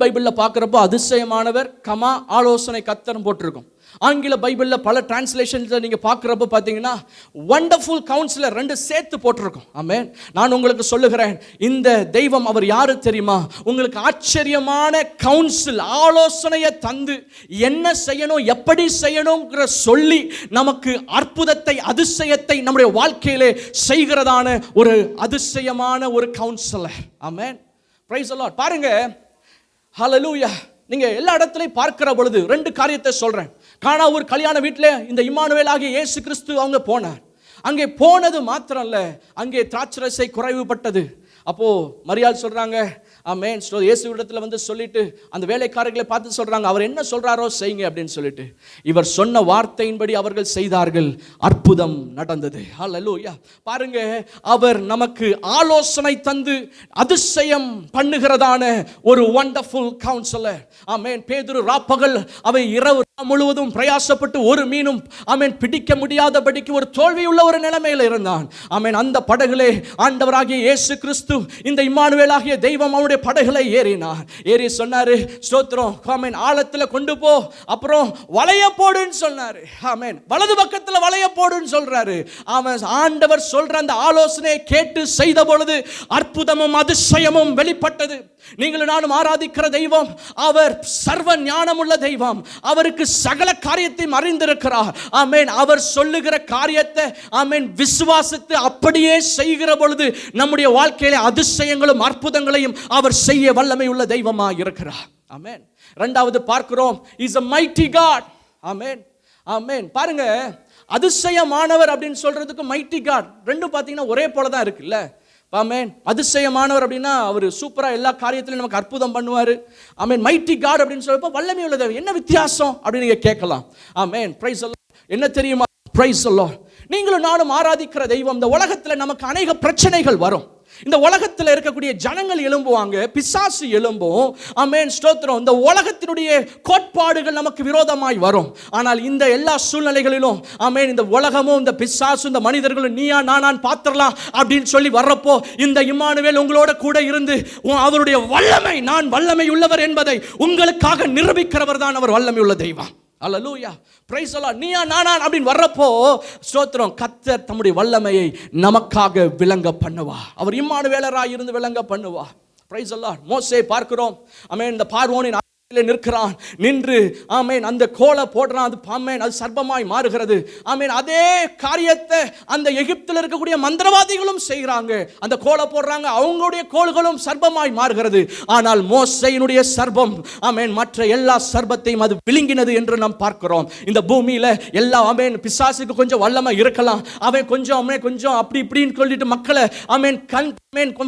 பைபிள்ல பார்க்குறப்போ அதிசயமானவர், கமா, ஆலோசனை கர்த்தர் போட்டிருக்கும். ஆங்கில பைபிளில் பல டிரான்ஸ்லேஷன்ஸில் நீங்கள் பார்க்குறப்ப பார்த்தீங்கன்னா வண்டர்ஃபுல் கவுன்சிலர் 2 சேர்த்து போட்டிருக்கோம். ஆமென். நான் உங்களுக்கு சொல்லுகிறேன், இந்த தெய்வம் அவர் யாரு தெரியுமா? உங்களுக்கு ஆச்சரியமான கவுன்சில், ஆலோசனையை தந்து என்ன செய்யணும், எப்படி செய்யணுங்கிற சொல்லி நமக்கு அற்புதத்தை, அதிசயத்தை நம்முடைய வாழ்க்கையிலே செய்கிறதான ஒரு அதிசயமான ஒரு councillor. Amen. Praise the Lord. பாருங்க, ஹல்லேலூயா. நீங்க எல்லா இடத்துலையும் பார்க்கிற பொழுது 2 காரியத்தை சொல்றேன். கானாவூர் கல்யாண வீட்டில் இந்த இம்மானுவேல் ஆகிய இயேசு கிறிஸ்து அவங்க போனார். அங்கே போனது மாத்திரம் இல்ல, அங்கே திராட்சரசை குறைவுபட்டது. அப்போ மரியாள் சொல்றாங்க, ஆமென், இயேசுவிடத்தில் வந்து சொல்லிட்டு அந்த வேலைக்காரர்களை பார்த்து சொல்றாங்க, அவர் என்ன சொல்றாரோ செய்யுங்க அப்படின்னு சொல்லிட்டு. இவர் சொன்ன வார்த்தையின்படி அவர்கள் செய்தார்கள், அற்புதம் நடந்தது. ஹல்லேலூயா. பாருங்க, அவர் நமக்கு ஆலோசனை தந்து அதிசயம் பண்ணுகிறதான ஒரு வண்டர்ஃபுல் கவுன்சிலர். ஆமென். பேதுரு ராப்பகல் அவை இரவு முழுவதும் பிரயாசப்பட்டு ஒரு மீனும் ஆமென் பிடிக்க முடியாதபடிக்கு ஒரு தோல்வியுள்ள ஒரு நிலைமையில் இருந்தான். ஆமென். அந்த படகுலே ஆண்டவராகிய இயேசு கிறிஸ்து, இந்த இம்மானுவேல் ஆகிய தெய்வம் அவருடைய படகுல ஏறினார். ஏறி சொன்னாரு, ஸ்தோத்திரம், ஆமென், ஆழத்துல கொண்டு போ, அப்புறம் வளைய போடுன்னு சொன்னாரு. ஆமென். வலது பக்கத்துல வளைய போடுன்னு சொல்றாரு. அவன் ஆண்டவர் சொல்ற அந்த ஆலோசனையை கேட்டு செய்த பொழுது அற்புதமும் அதிசயமும் வெளிப்பட்டது. நீங்களும் நானும் ஆராதிக்கிற தெய்வம் அவர் சர்வ ஞானமுள்ள தெய்வம். அவருக்கு சகல காரியத்தையும் அறிந்திருக்கிறார். ஆமென். அவர் சொல்லுகிற காரியத்தை ஆமென் விசுவாசித்து அப்படியே செய்கிற பொழுது நம்முடைய வாழ்க்கையிலே அதிசயங்களும் அற்புதங்களையும் அவர் செய்ய வல்லமை உள்ள தெய்வமாக இருக்கிறார். ஆமென். இரண்டாவது பார்க்கிறோம், இஸ் a mighty God. ஆமென். ஆமென். பாருங்க, அதிசயமானவர் அப்படின்னு சொல்றதுக்கு மைட்டி காட் ரெண்டும் பார்த்தீங்கன்னா ஒரே போல தான் இருக்குல்ல. ஆமென். அதிசயமானவர் அப்படின்னா அவர் சூப்பரா எல்லா காரியத்திலும் நமக்கு அற்புதம் பண்ணுவார். ஆமென். மைட்டி காட் அப்படின்னு சொல்றப்ப வல்லமை உள்ள தெய்வம். என்ன வித்தியாசம் அப்படின்னு நீங்க கேட்கலாம். ஆமென். Praise the Lord. என்ன தெரியுமா? Praise the Lord. நீங்களும் நானும் ஆராதிக்கிற தெய்வம். இந்த உலகத்தில் நமக்கு அநேக பிரச்சனைகள் வரும். இந்த உலகத்தில் இருக்கக்கூடிய ஜனங்கள் எழும்புவாங்க, பிசாசு எழும்பும். ஆமென், ஸ்தோத்திரம். இந்த உலகத்தினுடைய கோட்பாடுகள் நமக்கு விரோதமாய் வரும். ஆனால் இந்த எல்லா சூழ்நிலைகளிலும் ஆமென், இந்த உலகமும் இந்த பிசாசு இந்த மனிதர்களும் நீயா நானான் பாத்திரலாம் அப்படின்னு சொல்லி வர்றப்போ இந்த இம்மானுவேல் உங்களோட கூட இருந்து அவருடைய வல்லமை, நான் வல்லமை உள்ளவர் என்பதை உங்களுக்காக நிரூபிக்கிறவர் தான் அவர் வல்லமை உள்ள தெய்வம். அல்லேலூயா. Praise the Lord. நீயா நானா அப்படின்னு வர்றப்போ ஸ்தோத்திரம், கர்த்தர் தம்முடைய வல்லமையை நமக்காக விளங்க பண்ணுவா. அவர் இம்மானுவேலராய் இருந்து விளங்க பண்ணுவா. Price the Lord. மோசே பார்க்கிறோம், ஆமென், இந்த பார்வோனின் நிற்கிறான், நின்று ஆமென் அந்த கோலை போடுறான். அது ஆமென், அது சர்ப்பமாய் மாறுகிறது. ஆமென். அதே காரியத்தை அந்த எகிப்தில் இருக்கக்கூடிய மந்திரவாதிகளும் செய்கிறாங்க. அந்த கோலை போடுறாங்க, அவங்களுடைய கோல்களும் சர்ப்பமாய் மாறுகிறது. ஆனால் மோசேயினுடைய சர்ப்பம் ஆமென் மற்ற எல்லா சர்ப்பத்தையும் அது விழுங்கினது என்று நாம் பார்க்கிறோம். இந்த பூமியில எல்லா ஆமென் பிசாசுக்கு கொஞ்சம் வல்லமை இருக்கலாம், அவன் கொஞ்சம் அப்படி இப்படின்னு சொல்லிட்டு மக்களை ஆமென்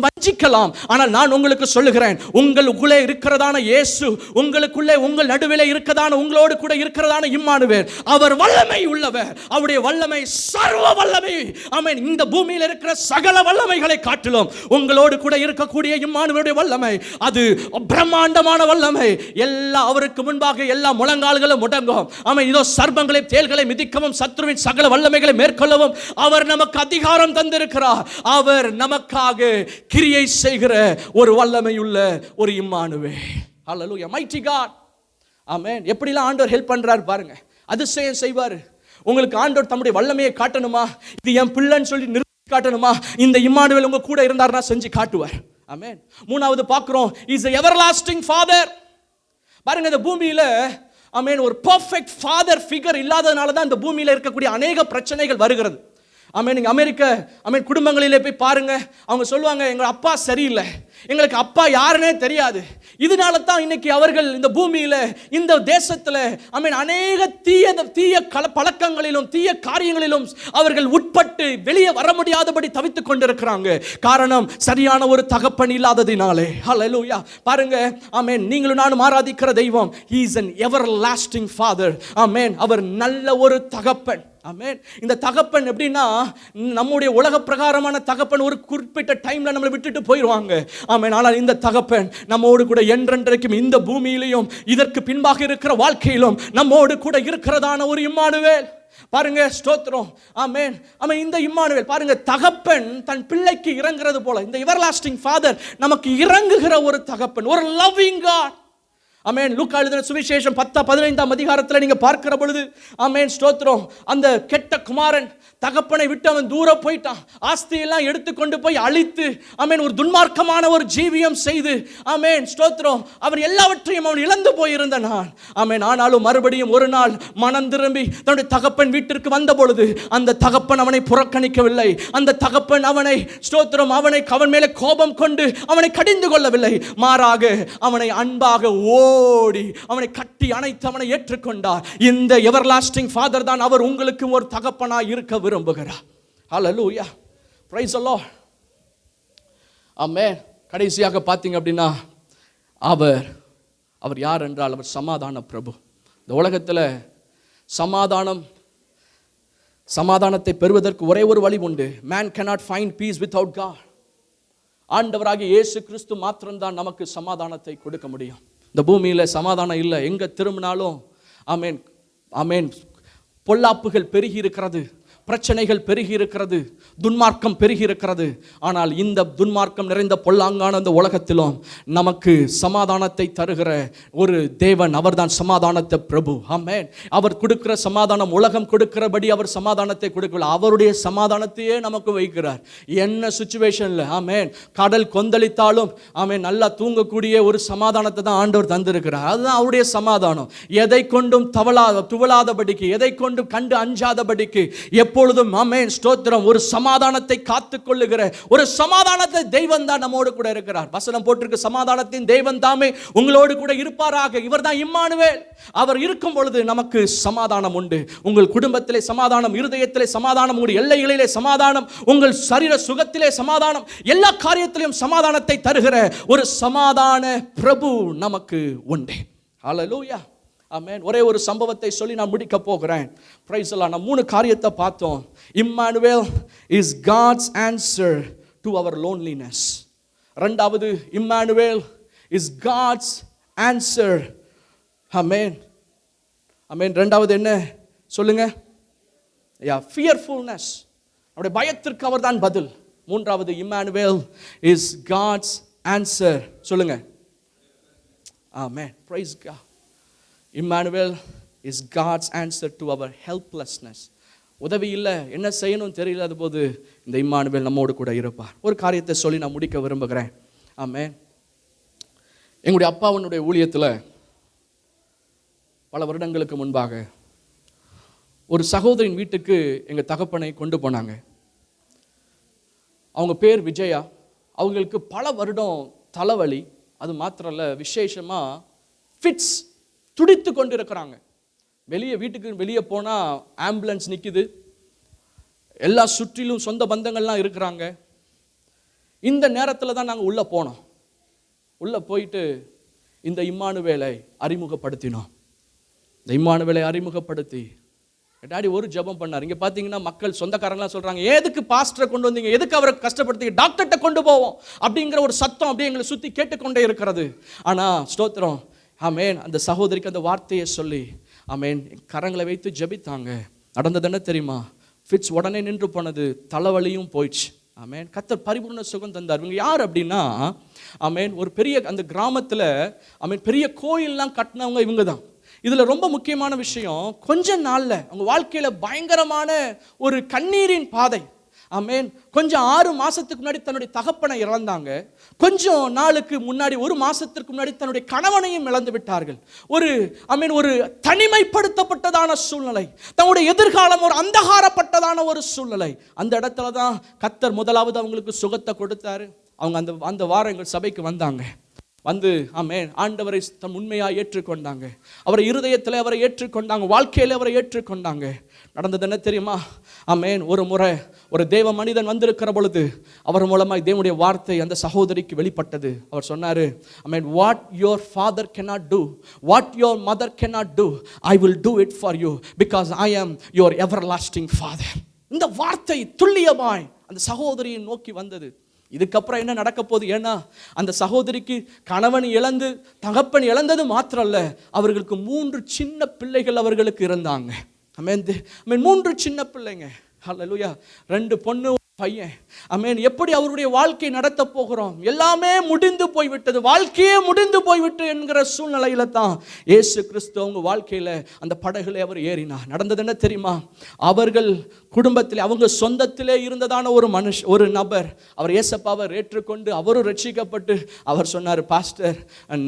வஞ்சிக்கலாம். ஆனால் நான் உங்களுக்கு சொல்லுகிறேன், உங்களுக்குள்ளே இருக்கிறதான இயேசு, உங்களுக்குள்ளே உங்கள் நடுவிலே இருக்கிறதான உங்களோடு கூட இருக்கிறதான இம்மானுவேல், அவர் வல்லமை உள்ளவர். அவருடைய வல்லமை சர்வ வல்லமை. ஆமென். இந்த பூமியில் இருக்கிற சகல வல்லமைகளை காட்டிலும் உங்களோடு கூட இருக்கக்கூடிய இம்மானுவேலுடைய வல்லமை அது பிரம்மாண்டமான வல்லமை. எல்லா அவருக்கு முன்பாக எல்லா முழங்கால்களும் முடங்கும். ஆமென். இதோ சர்ப்பங்களை தேள்களை மிதிக்கவும் சத்துருவின் சகல வல்லமைகளை மேற்கொள்ளவும் அவர் நமக்கு அதிகாரம் தந்திருக்கிறார். அவர் நமக்காக கிரியை செய்கிற ஒரு வல்லமையுள்ள ஒரு இம்மானுவேல். ஹல்லேலூயா. Mighty God. ஆமென். எப்படிலாம் ஆண்டவர் ஹெல்ப் பண்றார் பாருங்க. அதிசயம் செய்வார். உங்களுக்கு ஆண்டவர் தம்முடைய வல்லமையை காட்டணுமா, இது என் பிள்ளைன்னு சொல்லி நிறுத்தி காட்டணுமா, இந்த இம்மானுவேல் உங்க கூட இருந்தார்னா செஞ்சு காட்டுவார். ஆமென். மூணாவது பார்க்கிறோம், இஸ் a everlasting father. பாருங்க, இந்த பூமியில ஆமென் ஒரு பெர்ஃபெக்ட் ஃபாதர் ஃபிகர் இல்லாததனால தான் இந்த பூமியில இருக்கக்கூடிய அநேக பிரச்சனைகள் வருகிறது. ஆமென். நீங்க அமெரிக்க ஆமென் குடும்பங்களிலே போய் பாருங்க, அவங்க சொல்லுவாங்க, எங்க அப்பா சரியில்லை, எங்களுக்கு அப்பா யாருன்னே தெரியாது. இதனால தான் இன்னைக்கு அவர்கள் இந்த பூமியில இந்த தேசத்துல ஆமென் அநேக தீய பழக்கங்களிலும் தீய காரியங்களிலும் அவர்கள் உட்பட்டு வெளியே வர முடியாதபடி தவித்துக் கொண்டிருக்கிறாங்க. காரணம் சரியான ஒரு தகப்பன் இல்லாததினாலே. ஹல்லேலூயா. பாருங்க, ஆமென், நீங்களும் நானும் ஆராதிக்கிற தெய்வம் he is an everlasting father. ஆமென். அவர் நல்ல ஒரு தகப்பன். ஆமென். இந்த தகப்பன் எப்படின்னா, நம்முடைய உலக பிரகாரமான தகப்பன் ஒரு குறிப்பிட்ட டைம்ல நம்மளை விட்டுட்டு போயிடுவாங்க. ஆமென். ஆனால் இந்த தகப்பன் நம்மோடு கூட என்றென்றைக்கும் இந்த பூமியிலும் இதற்கு பின்பாக இருக்கிற வாழ்க்கையிலும் நம்மோடு கூட இருக்கிறதான ஒரு இம்மானுவேல். பாருங்க, ஸ்தோத்திரம். ஆமென். ஆமென். இந்த இம்மானுவேல் பாருங்க, தகப்பன் தன் பிள்ளைக்கு இறங்குறது போல இந்த எவர்லாஸ்டிங் ஃபாதர் நமக்கு இறங்குகிற ஒரு தகப்பன், ஒரு லவ்விங் காட். ஆமென். லூக்கா எழுதின சுவிசேஷம் 15ஆம் அதிகாரத்தில் நீங்க பார்க்கிற பொழுது, ஆமென், ஸ்தோத்திரம், அந்த கெட்ட குமாரன் தகப்பனை விட்டு அவன் தூரம் போயிட்டான். ஆஸ்தியெல்லாம் எடுத்துக்கொண்டு போய் அழித்து, ஆமென், ஒரு துன்மார்க்கமான ஒரு ஜீவியம் செய்து, ஆமென், ஸ்தோத்திரம், அவன் எல்லாவற்றையும் அவன் இழந்து போயிருந்த நாள். ஆமென். ஆனாலும் மறுபடியும் ஒரு நாள் மனம் திரும்பி தன்னுடைய தகப்பன் வீட்டிற்கு வந்த பொழுது அந்த தகப்பன் அவனை புறக்கணிக்கவில்லை. அந்த தகப்பன் அவனை, ஸ்தோத்திரம், அவன் மேலே கோபம் கொண்டு அவனை கடிந்து கொள்ளவில்லை. மாறாக அவனை அன்பாக ஓடி அவனை கட்டி அணைத்து அவனை ஏற்றுக்கொண்டார். இந்த எவர்லாஸ்டிங் ஃபாதர் தான் அவர் உங்களுக்கு ஒரு தகப்பனாய் இருக்க விரும்புகிறார். ஹல்லேலூயா, பிரைஸ் தி லார்ட். ஆமென். கடைசியாக பார்த்தீங்க அப்படின்னா அவர் யார் என்றால் அவர் சமாதான பிரபு. இந்த உலகத்தில் சமாதானத்தை பெறுவதற்கு ஒரே ஒரு வழி உண்டு. Man cannot find peace without God. ஆண்டவராகிய இயேசு கிறிஸ்து மாத்திரம்தான் நமக்கு சமாதானத்தை கொடுக்க முடியும். இந்த பூமியில் சமாதானம் இல்லை. எங்கே திரும்பினாலும் ஆமென், ஆமென், பொல்லாப்புகள் பெருகி இருக்கிறது, பிரச்சனைகள் பெருகி இருக்கிறது, துன்மார்க்கம் பெருகி இருக்கிறது. ஆனால் இந்த துன்மார்க்கம் நிறைந்த பொல்லாங்கான அந்த உலகத்திலும் நமக்கு சமாதானத்தை தருகிற ஒரு தேவன், அவர்தான் சமாதானத்தை பிரபு. ஆமென். அவர் கொடுக்கிற சமாதானம் உலகம் கொடுக்கிறபடி அவர் சமாதானத்தை கொடுக்கவில்லை. அவருடைய சமாதானத்தையே நமக்கு வைக்கிறார். என்ன சுச்சுவேஷன்ல, ஆமென், கடல் கொந்தளித்தாலும் ஆமென், நல்லா தூங்கக்கூடிய ஒரு சமாதானத்தை தான் ஆண்டவர் தந்திருக்கிறார். அதுதான் அவருடைய சமாதானம். எதை கொண்டும் துவளாதபடிக்கு, எதை கொண்டும் கண்டு அஞ்சாதபடிக்கு, எப்பொழுதும் ஆமென், ஸ்தோத்திரம், ஒரு சமாதானத்தை காத்துக் கொள்ளுகிற ஒரு சமாதானத்தை தெய்வம் தான் நம்மோடு கூட இருக்கிறார். வசனம் போட்டிருக்கு, சமாதானத்தின் தெய்வம் தாமே உங்களோடு கூட இருப்பாராக. இவர் தான் இம்மானுவேல். அவர் இருக்கும் பொழுது நமக்கு சமாதானம் உண்டு. உங்கள் குடும்பத்திலே சமாதானம், இருதயத்திலே சமாதானம், உங்கள் எல்லைகளிலே சமாதானம், உங்கள் சரீர சுகத்திலே சமாதானம், எல்லா காரியத்திலும் சமாதானத்தை தருகிற ஒரு சமாதான பிரபு நமக்கு உண்டு. ஹல்லேலூயா, ஆமென். ஒரே ஒரு சம்பவத்தை சொல்லி நான் முடிக்க போகிறேன். Praise the Lord. நான் 3 காரியத்தை பார்த்தோம். Emmanuel is God's answer to our loneliness. இரண்டாவது, Emmanuel is God's answer. Amen, amen. இரண்டாவது என்ன சொல்லுங்க? ஃபியர்ஃபுல்னஸ், அவருடைய பயத்திற்கு அவர்தான் பதில். மூன்றாவது, இம்மானுவேல் இஸ் காட்ஸ் ஆன்சர். சொல்லுங்க. ஆமென், praise God. Emmanuel is God's answer to our helplessness. உதவி இல்லை, என்ன செய்யணும் தெரியலாத போது இந்த இம்மானுவேல் நம்மோடு கூட இருப்பார். ஒரு காரியத்தை சொல்லி நான் முடிக்க விரும்புகிறேன். ஆமென். எங்களுடைய அப்பாவனுடைய ஊழியத்தில் பல வருடங்களுக்கு முன்பாக ஒரு சகோதரின் வீட்டுக்கு எங்கள் தகப்பனை கொண்டு போனாங்க. அவங்க பேர் விஜயா. அவங்களுக்கு பல வருடம் தலைவலி. அது மாத்திரம் இல்லை, விசேஷமாக ஃபிட்ஸ், துடித்து கொண்டு இருக்கிறாங்க. வீட்டுக்கு வெளியே போனால் ஆம்புலன்ஸ் நிற்குது, எல்லா சுற்றிலும் சொந்த பந்தங்கள்லாம் இருக்கிறாங்க. இந்த நேரத்தில் தான் நாங்கள் உள்ளே போனோம். உள்ளே போயிட்டு இந்த இம்மானுவேலை அறிமுகப்படுத்தினோம். இந்த இம்மானுவேலை அறிமுகப்படுத்தி டாடி ஒரு ஜெபம் பண்ணார். இங்கே பார்த்தீங்கன்னா மக்கள் சொந்தக்காரங்களாம் சொல்கிறாங்க, எதுக்கு பாஸ்டரை கொண்டு வந்தீங்க, எதுக்கு அவரை கஷ்டப்படுத்தி, டாக்டர்கிட்ட கொண்டு போவோம் அப்படிங்கிற ஒரு சத்தம் அப்படியே எங்களை சுற்றி கேட்டுக்கொண்டே இருக்கிறது. ஆனால் ஸ்தோத்திரம், ஆமென், அந்த சகோதரிக்கு அந்த வார்த்தையை சொல்லி ஆமென் கரங்களை வைத்து ஜெபித்தாங்க. நடந்தது என்ன தெரியுமா? ஃபிட்ஸ் உடனே நின்று போனது, தலைவலியும் போயிடுச்சு. ஆமென். கர்த்தர் பரிபூர்ண சுகம் தந்தார். இவங்க யார் அப்படின்னா, ஆமென், ஒரு பெரிய அந்த கிராமத்தில் ஆமென் பெரிய கோயிலெலாம் கட்டினவங்க இவங்க தான். இதில் ரொம்ப முக்கியமான விஷயம், கொஞ்ச நாளில் அவங்க வாழ்க்கையில் பயங்கரமான ஒரு கண்ணீரின் பாதை. ஆமென். கொஞ்சம் 6 மாசத்துக்கு முன்னாடி தன்னுடைய தகப்பனை இழந்தாங்க. கொஞ்சம் நாளுக்கு முன்னாடி, 1 மாசத்திற்கு முன்னாடி தன்னுடைய கணவனையும் இழந்து விட்டார்கள். ஒரு தனிமைப்படுத்தப்பட்டதான சூழ்நிலை, தன்னுடைய எதிர்காலம் ஒரு அந்தகாரப்பட்டதான ஒரு சூழ்நிலை. அந்த இடத்துல தான் கர்த்தர் முதலாவது அவங்களுக்கு சுகத்தை கொடுத்தாரு. அவங்க அந்த வாரங்கள் சபைக்கு வந்தாங்க. வந்து ஆமென் ஆண்டவரை தன் உண்மையாக ஏற்றுக்கொண்டாங்க. அவரை இருதயத்தில் அவரை ஏற்றுக்கொண்டாங்க, வாழ்க்கையில் அவரை ஏற்றுக்கொண்டாங்க. நடந்தது என்ன தெரியுமா? ஆமென். ஒரு முறை ஒரு தேவ மனிதன் வந்திருக்கிற பொழுது அவர் மூலமாக தேவனுடைய வார்த்தை அந்த சகோதரிக்கு வெளிப்பட்டது. அவர் சொன்னார், ஆமென், what your father cannot do, what your mother cannot do, I will do it for you because I am your everlasting father. இந்த வார்த்தை துல்லியமாய் அந்த சகோதரியை நோக்கி வந்தது. இதுக்கப்புறம் என்ன நடக்க போகுது? ஏன்னா அந்த சகோதரிக்கு கணவன் இழந்து தகப்பன் இழந்தது மாத்திரம் அல்ல, அவர்களுக்கு 3 சின்ன பிள்ளைகள் அவர்களுக்கு இருந்தாங்க. ஆமென். 3 சின்ன பிள்ளைங்க. ஹல்லேலூயா. 2 பொண்ணு பையன். ஆமென். எப்படி அவருடைய வாழ்க்கை நடத்த போகிறோம்? எல்லாமே முடிந்து போய்விட்டது, வாழ்க்கையே முடிந்து போய்விட்டு என்கிற சூழ்நிலையில தான் இயேசு கிறிஸ்து அவங்க வாழ்க்கையில அந்த படகுல அவர் ஏறினார். நடந்தது என்ன தெரியுமா? அவர்கள் குடும்பத்தில், அவங்க சொந்தத்திலே இருந்ததான ஒரு நபர் அவர் இயேசப்பாவை ஏற்றுக்கொண்டு அவரும் ரட்சிக்கப்பட்டு அவர் சொன்னார், பாஸ்டர்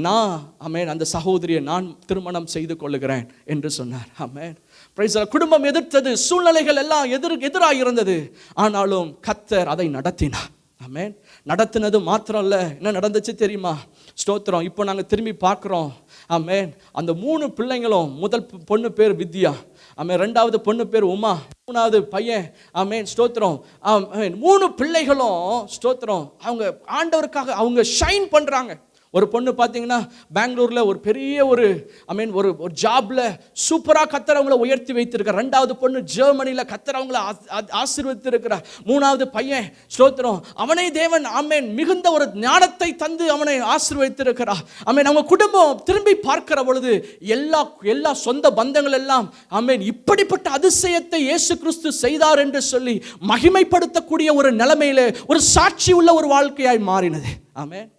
நான் ஆமென் அந்த சகோதரியை நான் திருமணம் செய்து கொள்ளுகிறேன் என்று சொன்னார். ஆமென். Praise the Lord. குடும்பம் எதிர்த்தது, சூழ்நிலைகள் எல்லாம் எதிராக இருந்தது. ஆனாலும் கர்த்தர் அதை நடத்தினார். ஆமென். நடத்தினது மாத்திரம் இல்லை, என்ன நடந்துச்சு தெரியுமா? ஸ்தோத்திரம். இப்போ நாங்கள் திரும்பி பார்க்குறோம். ஆமென். அந்த 3 பிள்ளைங்களும், முதல் பொண்ணு பேர் வித்யா, ஆமென், 2வது பொண்ணு பேர் உமா, 3வது பையன், ஆமென், ஸ்தோத்திரம். ஆமென். 3 பிள்ளைகளும் ஸ்தோத்திரம் அவங்க ஆண்டவருக்காக அவங்க ஷைன் பண்ணுறாங்க. ஒரு பொண்ணு பார்த்தீங்கன்னா பெங்களூரில் ஒரு பெரிய ஒரு ஒரு ஜாப்ல சூப்பராக கர்த்தர் அவங்கள உயர்த்தி வைத்திருக்கிறார். 2வது பொண்ணு ஜெர்மனியில் கர்த்தர் அவங்கள ஆசீர்வதித்திருக்கிறார். 3வது பையன் ஸ்தோத்திரம் அவனை தேவன் ஆமென் மிகுந்த ஒரு ஞானத்தை தந்து அவனை ஆசீர்வதித்திருக்கிறார். ஆமென். அவங்க குடும்பம் திரும்பி பார்க்கிற பொழுது எல்லா சொந்த பந்தங்கள் எல்லாம் ஆமென் இப்படிப்பட்ட அதிசயத்தை இயேசு கிறிஸ்து செய்தார் என்று சொல்லி மகிமைப்படுத்தக்கூடிய ஒரு நிலைமையில ஒரு சாட்சி உள்ள ஒரு வாழ்க்கையாய் மாறினது. ஆமென்.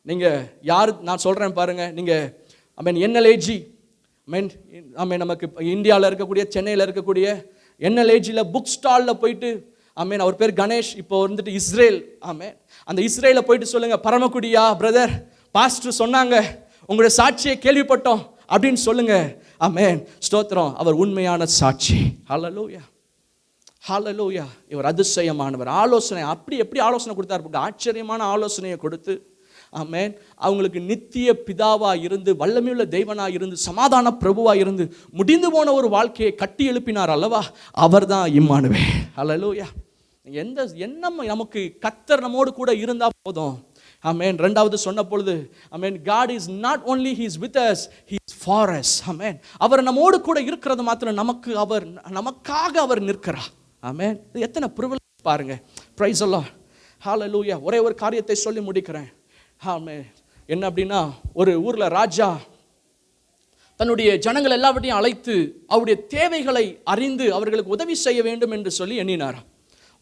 நீங்கள் யார் நான் சொல்கிறேன் பாருங்க, நீங்கள் என்எல்ஏஜி நமக்கு இந்தியாவில் இருக்கக்கூடிய, சென்னையில் இருக்கக்கூடிய என்எல்ஏஜியில் புக் ஸ்டாலில் போயிட்டு அவர் பேர் கணேஷ், இப்போ வந்துட்டு இஸ்ரேல். அந்த இஸ்ரேலில் போயிட்டு சொல்லுங்கள், பரமக்குடியா பிரதர், பாஸ்டர் சொன்னாங்க உங்களுடைய சாட்சியை கேள்விப்பட்டோம் அப்படின்னு சொல்லுங்க. ஸ்தோத்திரம். அவர் உண்மையான சாட்சி. ஹல்லேலூயா, ஹல்லேலூயா. இவர் அதிசயமானவர். ஆலோசனை எப்படி ஆலோசனை கொடுத்தார்? ஆச்சரியமான ஆலோசனையை கொடுத்து ஆமென் அவங்களுக்கு நித்திய பிதாவா இருந்து, வல்லமையுள்ள தெய்வனா இருந்து, சமாதான பிரபுவா இருந்து, முடிந்து போன ஒரு வாழ்க்கையை கட்டி எழுப்பினார் அல்லவா, அவர்தான் இம்மானுவேல். ஹல்லேலூயா. நமக்கு கர்த்தர் நம்மோடு கூட இருந்தா போதும். ஆமென். 2வது சொன்ன பொழுது God is not only he is with us, he is for us. ஆமென். அவர் நம்மோடு கூட இருக்கிறது மாத்திரம் நமக்காக அவர் நிற்கிறார். ஆமென். இது எத்தனை பிரிவிலேஜ் பாருங்க. Praise the Lord. ஹல்லேலூயா. ஒரே ஒரு காரியத்தை சொல்லி முடிக்கிறேன். என்ன அப்படின்னா, ஒரு ஊர்ல ராஜா தன்னுடைய ஜனங்கள் எல்லாவற்றையும் அழைத்து அவருடைய தேவைகளை அறிந்து அவர்களுக்கு உதவி செய்ய வேண்டும் என்று சொல்லி எண்ணினார்.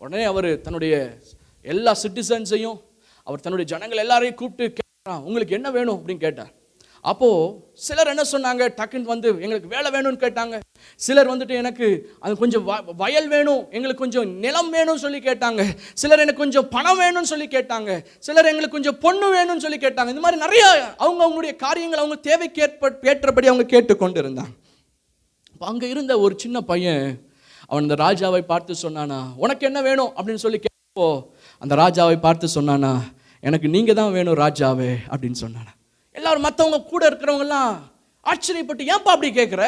உடனே அவர் தன்னுடைய எல்லா சிட்டிசன்ஸையும், அவர் தன்னுடைய ஜனங்கள் எல்லாரையும் கூப்பிட்டு கேட்டார், உங்களுக்கு என்ன வேணும் அப்படின்னு கேட்டார். அப்போ சிலர் என்ன சொன்னாங்க, டக்குன்னு வந்து எங்களுக்கு வேலை வேணும்னு கேட்டாங்க. சிலர் வந்துட்டு எனக்கு அது கொஞ்சம் வயல் வேணும், எங்களுக்கு கொஞ்சம் நிலம் வேணும்னு சொல்லி கேட்டாங்க. சிலர் எனக்கு கொஞ்சம் பணம் வேணும்னு சொல்லி கேட்டாங்க. சிலர் எங்களுக்கு கொஞ்சம் பொண்ணு வேணும்னு சொல்லி கேட்டாங்க. இந்த மாதிரி நிறைய அவங்களுடைய காரியங்கள் அவங்க தேவைக்கு ஏற்றபடி அவங்க கேட்டுக்கொண்டு இருந்தாங்க. அங்கே இருந்த ஒரு சின்ன பையன் அவன் இந்த ராஜாவை பார்த்து சொன்னானா, உனக்கு என்ன வேணும் அப்படின்னு சொல்லி கேட்போ அந்த ராஜாவை பார்த்து சொன்னானா, எனக்கு நீங்க தான் வேணும் ராஜாவே அப்படின்னு சொன்னானா. எல்லாரும் மற்றவங்க கூட இருக்கிறவங்கலாம் ஆச்சரியப்பட்டு, ஏன்பா அப்படி கேட்குற?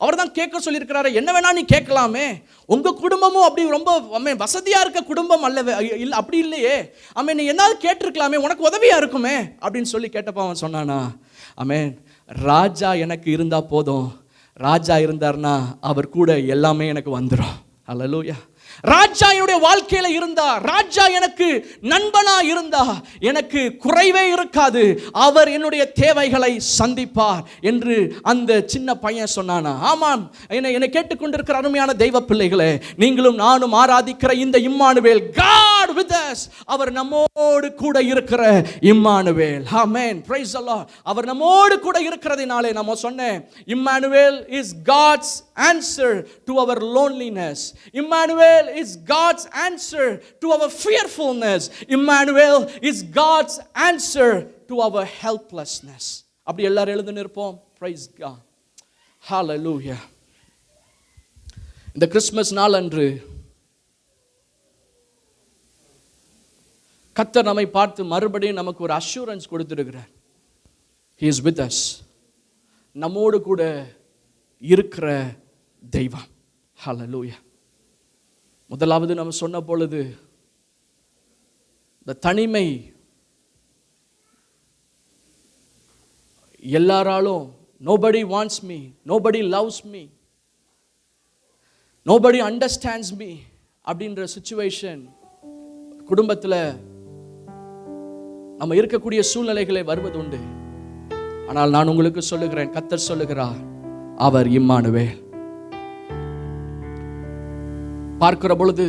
அவர் தான் கேட்க சொல்லியிருக்கிறாரு, என்ன வேணா நீ கேட்கலாமே, உங்கள் குடும்பமும் அப்படி ரொம்ப வசதியாக இருக்க குடும்பம் அல்லவே, இல்லை அப்படி இல்லையே, நீ என்னாவது கேட்டிருக்கலாமே, உனக்கு உதவியாக இருக்குமே அப்படின்னு சொல்லி கேட்டப்போ அவன் சொன்னானா, ராஜா எனக்கு இருந்தால் போதும், ராஜா இருந்தார்னா அவர் கூட எல்லாமே எனக்கு வந்துடும். ஹல்லேலூயா. ராஜா என்னுடைய வாழ்க்கையில இருந்தா, ராஜா எனக்கு நண்பனா இருந்தா எனக்கு குறைவே இருக்காது, அவர் என்னுடைய தேவைகளை சந்திப்பார் என்று அந்த சின்ன பையன் சொன்னானா. ஆமாம், என்னை கேட்டுக்கொண்டிருக்கிற அருமையான தெய்வ பிள்ளைகளே, நீங்களும் நானும் ஆராதிக்கிற இந்த இம்மானுவேல், God with us, அவர் நம்மோடு கூட இருக்கிற இம்மானுவேல். ஆமென். Praise the Lord. அவர் நம்மோடு கூட இருக்கிறதினாலே நம்ம சொன்னேன், Emmanuel is God's answer to our loneliness. Immanuel is God's answer to our fearfulness. Immanuel is God's answer to our helplessness. அப்படி எல்லாரும் எழுந்து நிற்போம். Praise God. Hallelujah. இந்த கிறிஸ்மஸ் நாள் அன்று கர்த்தர் நம்மை பார்த்து மறுபடியும் நமக்கு ஒரு அஷூரன்ஸ் கொடுத்திருக்கிறார். He is with us. நம்மோடு கூட இருக்கிற தெய்வம். ஹல்லேலூயா. முதலாவது நம்ம சொன்ன பொழுது இந்த தனிமை எல்லாராலும், nobody wants me, nobody loves me, nobody understands me அப்படின்ற சிச்சுவேஷன் குடும்பத்தில் நம்ம இருக்கக்கூடிய சூழ்நிலைகளை வருவது உண்டு. ஆனால் நான் உங்களுக்கு சொல்லுகிறேன், கர்த்தர் சொல்லுகிறார், அவர் இம்மானுவேல். பார்க்கிற பொழுது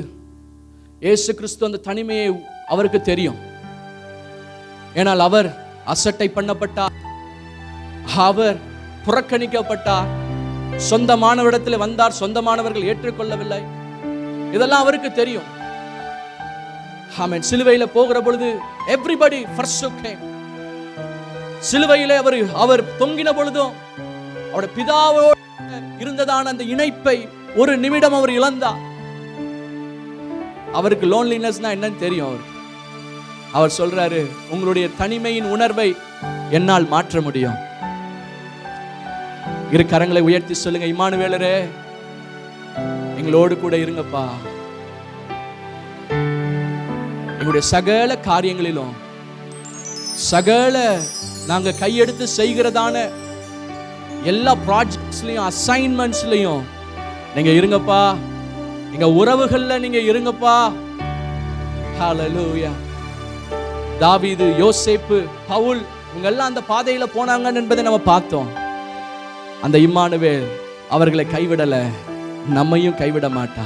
இயேசு கிறிஸ்து அந்த தனிமையை அவருக்கு தெரியும். ஏனால் அவர் அசட்டை பண்ணப்பட்டார், அவர் புறக்கணிக்கப்பட்டார், சொந்தமானவரிடத்தில் வந்தார், சொந்தமானவர்கள் ஏற்றுக்கொள்ளவில்லை. இதெல்லாம் அவருக்கு தெரியும். ஆமென். சிலுவையில போகிற பொழுது everybody forsook him. சிலுவையிலே அவர் தொங்கின பொழுதும் அவருடைய பிதாவோடு இருந்ததான அந்த இணைப்பை ஒரு நிமிடம் அவர் இழந்தார். அவருக்கு லோன்லினஸ்னா என்னன்னு தெரியும். அவர் சொல்றாரு, உங்களுடைய தனிமையின் உணர்வை என்னால் மாற்ற முடியும். இரு கரங்களை உயர்த்தி சொல்லுங்க, இம்மானுவேலரே எங்களோடு கூட இருங்கப்பா. எங்களுடைய சகல காரியங்களிலும், சகல நாங்க கையெடுத்து செய்கிறதான எல்லா ப்ராஜெக்ட்ஸ்லயும், அசைன்மெண்ட்ஸ்லயும் நீங்க இருங்கப்பா. எங்க உறவுகள்ல நீங்க இருங்கப்பா. ஹல்லேலூயா. தாவீது, யோசேப்பு, பவுல் இவங்க எல்லாம் அந்த பாதையில போனாங்க என்பதை நம்ம பார்த்தோம். அந்த இம்மானுவேல் அவர்களை கைவிடல, நம்மையும் கைவிட மாட்டா.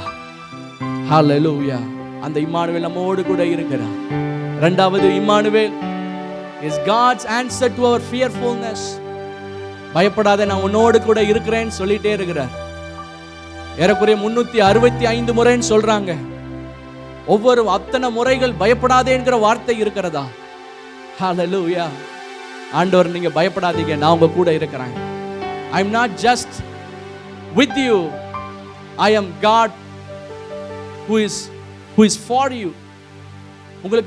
ஹல்லேலூயா. அந்த இம்மானுவேல் நம்மோடு கூட இருக்கிறார். இரண்டாவது, Emmanuel is God's answer to our fearfulness. பயப்படாத, நான் உன்னோடு கூட இருக்கிறேன்னு சொல்லிட்டே இருக்கிறார். ஏறக்குறைய 365 முறைன்னு சொல்றாங்க. ஒவ்வொரு அத்தனை முறைகள் பயப்படாதே என்கிற வார்த்தை இருக்கிறதா? ஹல்லேலூயா. ஆண்டவர், நீங்க பயப்படாதீங்க, நான் உங்க கூட இருக்கிறேன். I am not just with you, I am God who is for you. உங்களுக்கு